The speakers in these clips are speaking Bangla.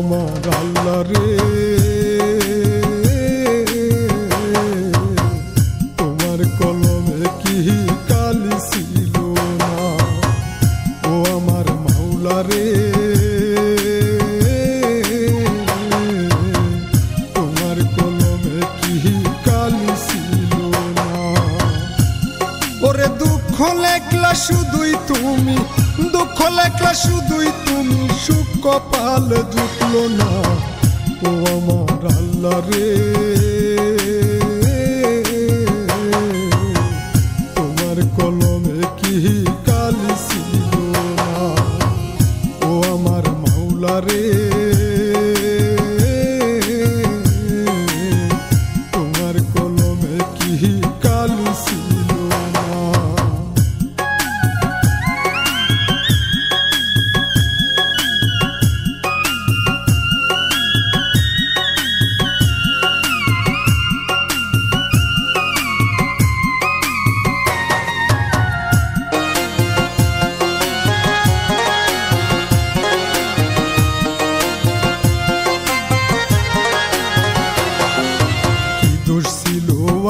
আমার আল্লাহ রে তোমার কলমে কি কালি ছিল না ও আমার মাওলা রে তোমার কলমে কি কালি ছিল না ওরে দুঃখ লেখলা শুধুই তুমি দুঃখ লেখলা শুধুই তুমি সুখ কপাল জুটলো না ও আমার আল্লাহ রে তোমার কলমে কি কালি ছিল না ও আমার মাওলা রে তোমার কলমে কি কালি ছিল না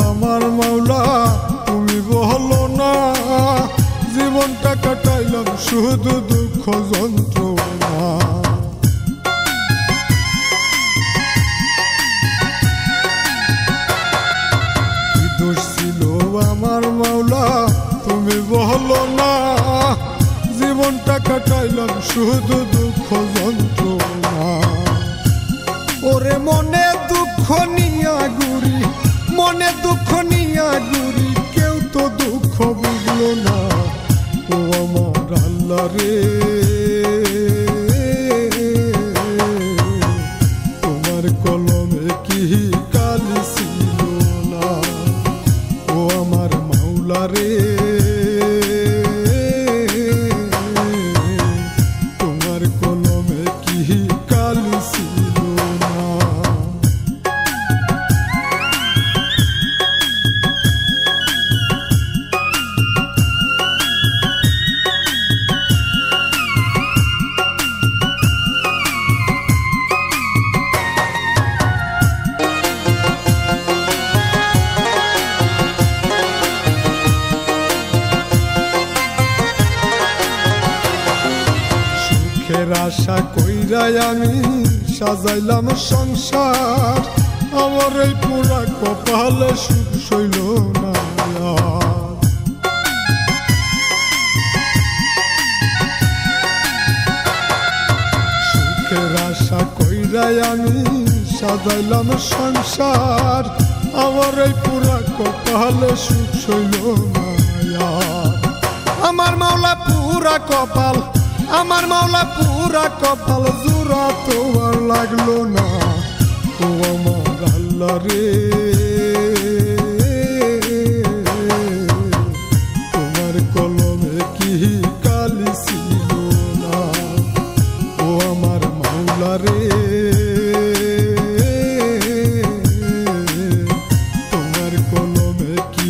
আমার মাওলা তুমি বলো না জীবনটা কাটাইলাম শুধু দুঃখ যন্ত্রণা কি দোষ ছিল আমার মাওলা তুমি বলো না জীবনটা কাটাইলাম শুধু দুঃখ যন্ত্রণা ওরে মনে দুঃখ নিয়া ঘুরি মনে দুঃখ নিয়া ঘুরি কেউ তো দুঃখ বুঝলো না ও আমার আল্লাহ রে তোমার কলমে কি কালি ছিল না ও আমার মাওলা রে তোমার কলমে কি কালি ছিল না আশা কইরাই আমি সাজাইলাম সংসার আমার এই পুরা কপালে সুখ সইল না সুখের আশা কইরাই আমি সাজাইলাম সংসার আমার এই পুরা কপালে সুখ সইল না আমার মাওলা পুরা কপাল আমার মাওলা পুরা কপাল জোড়া তো আর লাগলো না ও আমার আল্লাহ রে তোমার কলমে কি কালি ছিল না ও আমার মাওলা রে তোমার কলমে কি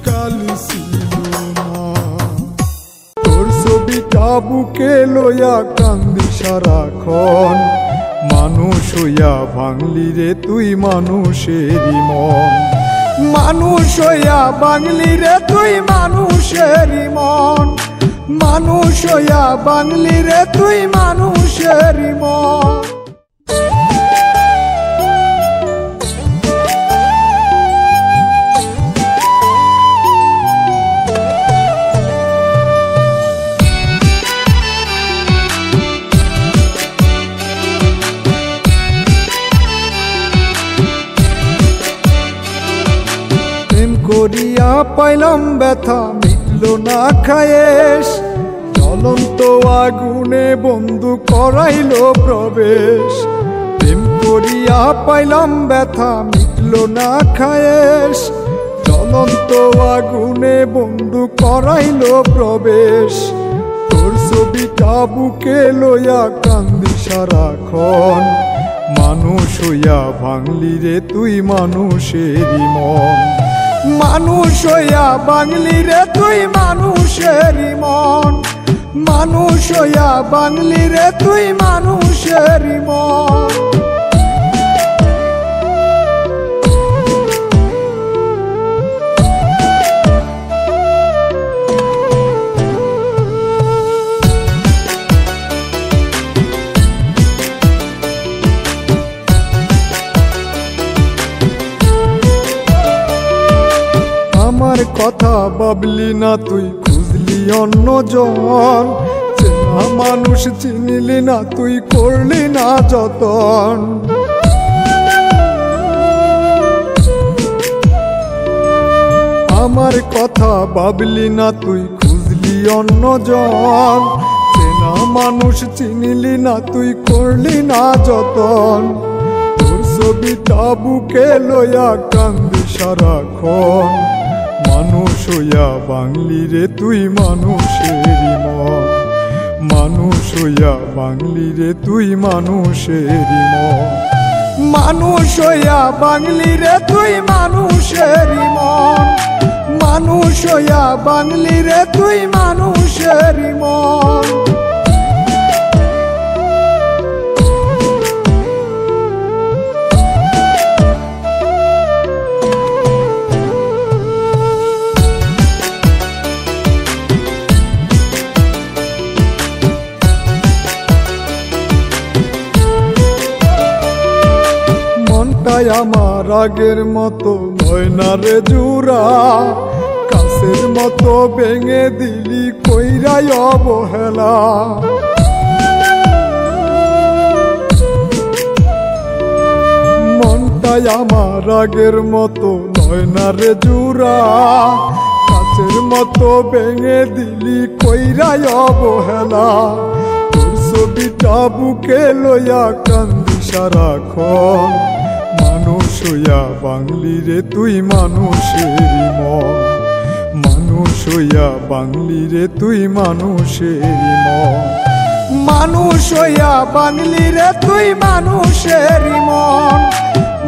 কালি ছিল না তোর ছবিটা বুকে লইয়া কান্দি সারাক্ষণ মানুষ হইয়া ভাঙলি রে তুই মানুষেরই মন মানুষ হইয়া ভাঙলি রে তুই মানুষেরই মন মানুষ হইয়া ভাঙলি রে তুই মানুষেরই মন করিয়া পাইলাম ব্যথা মিটলো না খায়েশ জ্বলন্ত আগুনে বন্ধু করাইলো প্রবেশ প্রেম করিয়া পাইলাম ব্যথা মিটলো না খায়েশ জ্বলন্ত আগুনে বন্ধু করাইলো প্রবেশ তোর ছবিটা বুকে লইয়া কান্দি সারাক্ষণ মানুষ হইয়া ভাঙলি রে তুই মানুষেরই মন মানুষ হইয়া ভাঙলি রে তুই মানুষেরই মন মানুষ হইয়া বাংলি রে তুই মানুষেরই মন। আমার কথা ভাবলি না তুই, খুঁজলি অন্যজন, চেনা মানুষ চিনিলি না তুই, করলি না যতন। আমার কথা ভাবলি না তুই, খুঁজলি অন্যজন, চেনা মানুষ চিনিলি না তুই, করলি না যতন। তোর ছবিটা বুকে লইয়া কান্দি সারাক্ষণ, মানুষ হইয়া বাংলি রে তুই মানুষেরই মন। মানুষ হইয়া বাংলি রে তুই মানুষেরই মন। মানুষ হইয়া বাংলি রে তুই মানুষেরই মন। মানুষ হইয়া বাংলি রে তুই মানুষেরই মন। আমার আগের মতো ময়না রে জুরা, কাছের মতো ভেঙে দিলি কইরাই অবহেলা। মনটাই আমার আগের মতো ময়না রে জুরা, কাছের মতো ভেঙে দিলি কইরাই অবহেলা। তোর ছবিটা বুকে লইয়া কান্দি সারাক্ষণ, মানুষ হইয়া বাংলি রে তুই মানুষেরই মন। মানুষ হইয়া বাংলি রে তুই মানুষেরই মন। মানুষ হইয়া বাংলি রে তুই মানুষেরই মন।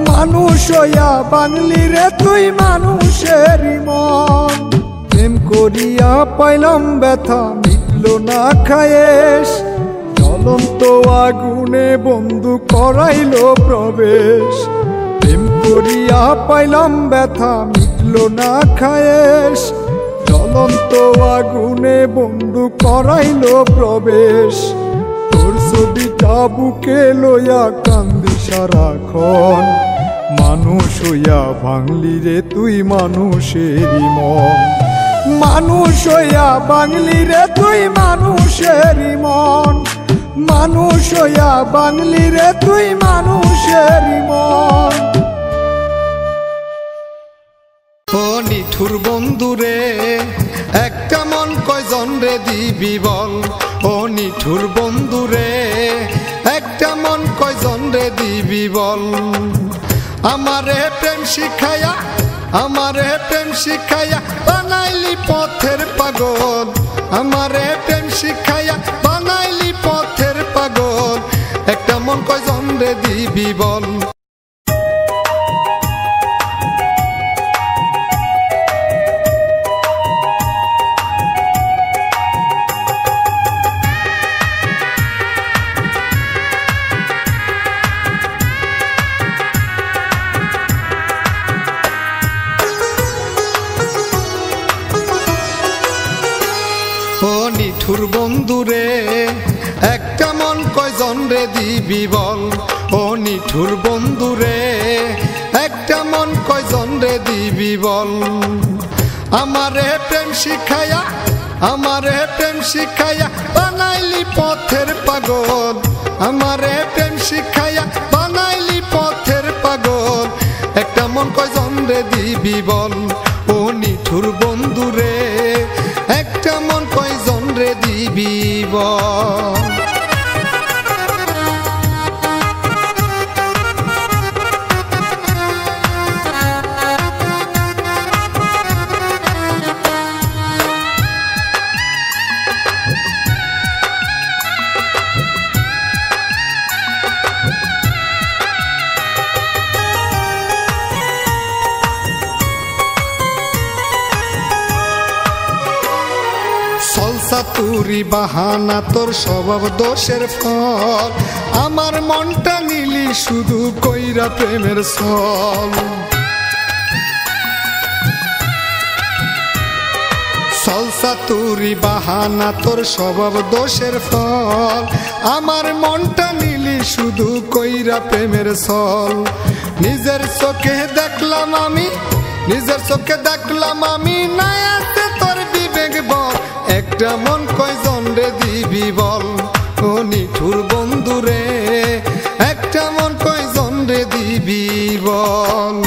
মানুষ হইয়া বাংলি রে তুই মানুষেরই মন। প্রেম করিয়া পাইলাম ব্যথা, মিটল না খায়েশ, জ্বলন্ত আগুনে বন্ধু করাইল প্রবেশ। প্রেম করিয়া পাইলাম ব্যথা, মিটল না খায়েশ, জ্বলন্ত আগুনে বন্ধু করাইল প্রবেশ। তোর ছবিটা বুকে লইয়া কান্দি সারাক্ষণ, মানুষ হইয়া বাংলি রে তুই মানুষেরই মন। মানুষ হইয়া বাংলি রে তুই মানুষেরই মন। মানুষ হইয়া বাংলি রে তুই মানুষেরই মন। ও নিঠুর বন্ধুরে একটা মন কয়জন রে দিবি বল। ও নিঠুর বন্ধুরে একটা মন কয়জন রে দিবি বল। আমারে প্রেম শিখায়া, আমারে প্রেম শিখায়া বানাইলি পথের পাগল। আমারে প্রেম শিখায়া বানাইলি পথের পাগল। একটা মন কয়জন রে দিবি বল। ও নিঠুর বন্ধুরে একটা মন কয়জন রে দিবি বল। ও নিঠুর বন্ধুরে একটা মন কয়জন রে দিবি বল। আমারে প্রেম শিখায়া, আমারে প্রেম শিখায়া বানাইলি পথের পাগল। আমারে প্রেম শিখায়া বানাইলি পথের পাগল। একটা মন কয়জন রে দিবি বল। ও নিঠুর বন্ধুরে একটা মন কয়জন রে দিবি বল। তুরি বাহানা তোর স্বভাব দোষের ফল আমার মনটা নিলি শুধু কইরা প্রেমের ছল সলসা তুরি বাহানা তোর স্বভাব দোষের ফল আমার মনটা নিলি শুধু কইরা প্রেমের ছল নিজের চোখে দেখলাম আমি না আছে তোর বিবেক বল একটা মন কয়জন রে দিবি বল ও নিঠুর বন্ধু রে একটা মন কয়জন রে দিবি বল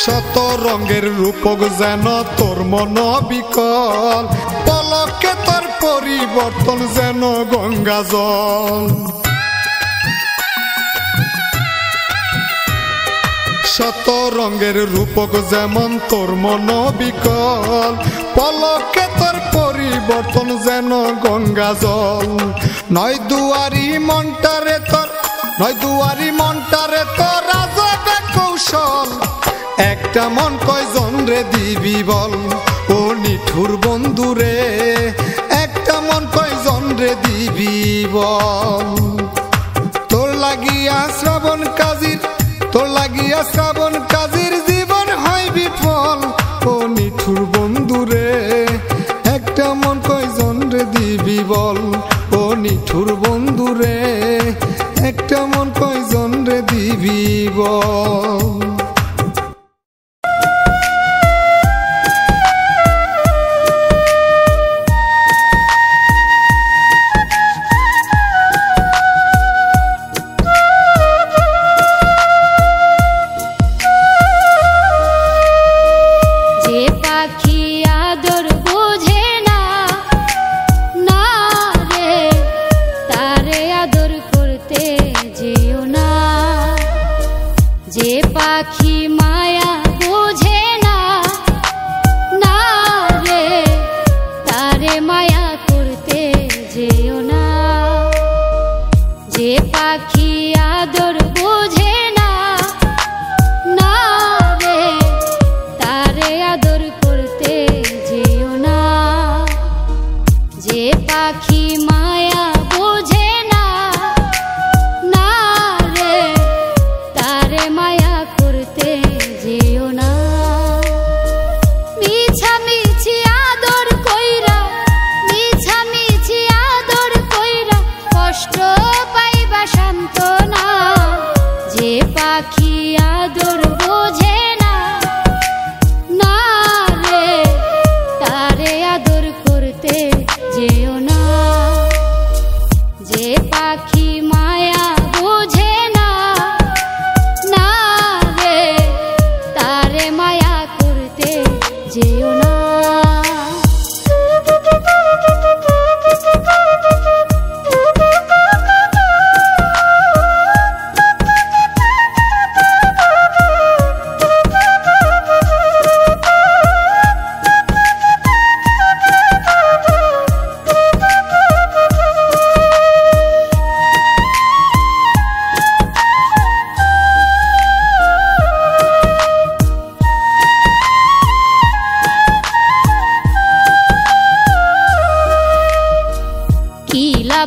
শত রঙের রূপক যেন তোর মন বিকল পলকে তোর পরিবর্তন যেন গঙ্গা জল শত রঙের রূপক যেমন তোর মন বিকল পলকে তোর পরিবর্তন যেন গঙ্গা জল নয় দুয়ারি মনটারে তোর রাজবে কৌশল একটা মন কয়জন রে দিবি বল ও নিঠুর বন্ধু রে একটা মন কয়জন রে দিবি বল তোর লাগিয়া শ্রাবণ কাজীর জীবন হয় বিফল ও নিঠুর বন্ধু রে একটা মন কয়জন রে দিবি বল ও নিঠুর বন্ধু রে একটা মন কয়জন রে দিবি বল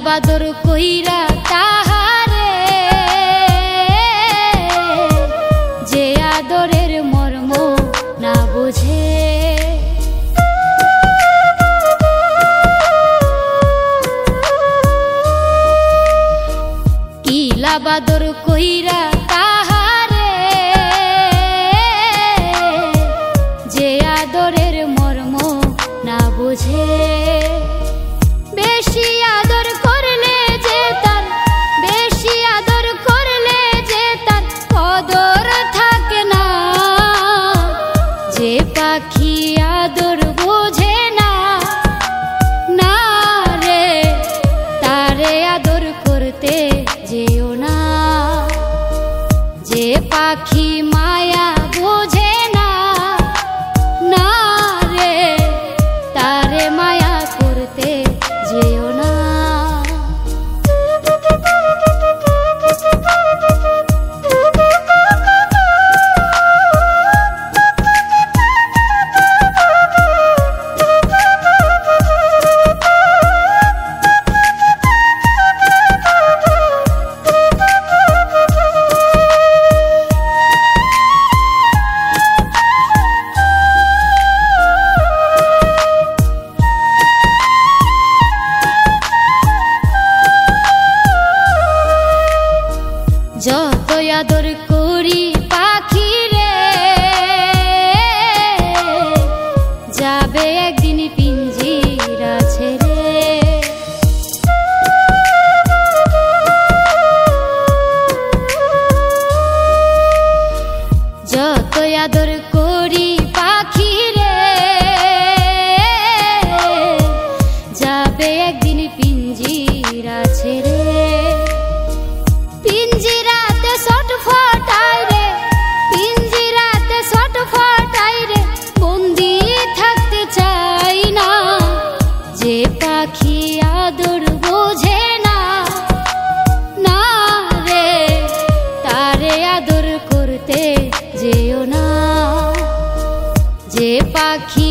বাদর কইরা তাহারে যে আদরের মর্ম না বুঝে কিলা বাদর কইরা তাহারে যে আদরের মর্ম না বুঝে বেশি আদর করলে যে তার বেশি আদর করলে যে তার কদর থাকে না যে পাখি আদর বোঝে না না রে তারে আদর করতে যত আদর করি পাখি রে যাবে একদিন পিঞ্জিরা ছেড়ে। যত আদর করি পাখি রে যাবে একদিন পিঞ্জিরা ছেড়ে। পিঞ্জিরাতে ছটফটাই রে, পিঞ্জিরাতে ছটফটাই রে, বন্দি থাকতে চাই না। যে পাখি আদর বোঝে না, না রে তারে আদর করতে যেও না। যে পাখি